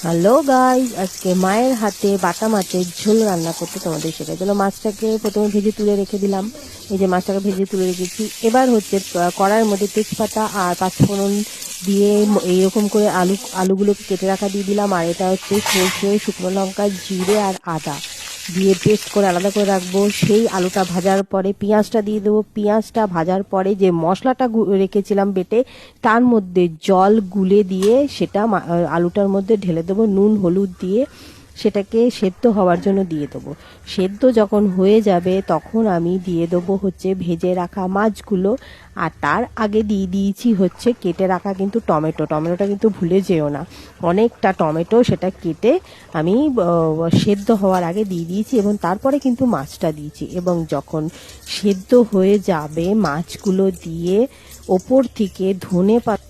Hello guys, আজকে মায়ের হাতে বাটা মাছের ঝোল রান্না করতে তোমাদের শেখাই। চলো, মাছটাকে প্রথমে ভেজে তুলে রেখে দিলাম। এই যে মাছটাকে ভেজে তুলে রেখেছি। এবার হচ্ছে কড়াইয়ের মধ্যে তেজপাতা আর পাঁচফোড়ন দিয়ে এইরকম করে আলুগুলোকে কেটে রাখা দিয়ে দিলাম। আর এটা হচ্ছে সরষে, শুকনো লঙ্কা, জিরে আর আদা দিয়ে পেস্ট করে আলাদা করে রাখবো। সেই আলুটা ভাজার পরে পেঁয়াজটা দিয়ে দেবো। পেঁয়াজটা ভাজার পরে যে মশলাটা রেখেছিলাম বেটে, তার মধ্যে জল গুলে দিয়ে সেটা আলুটার মধ্যে ঢেলে দেবো। নুন হলুদ দিয়ে সেটাকে সেদ্ধ হওয়ার জন্য দিয়ে দেবো। সেদ্ধ যখন হয়ে যাবে তখন আমি দিয়ে দেবো হচ্ছে ভেজে রাখা মাছগুলো। আর তার আগে দিয়ে দিয়েছি হচ্ছে কেটে রাখা কিন্তু টমেটোটা কিন্তু ভুলে যেও না। অনেকটা টমেটো সেটা কেটে আমি সেদ্ধ হওয়ার আগে দিয়ে দিয়েছি এবং তারপরে কিন্তু মাছটা দিয়েছি। এবং যখন সেদ্ধ হয়ে যাবে মাছগুলো দিয়ে ওপর থেকে ধনে পাতা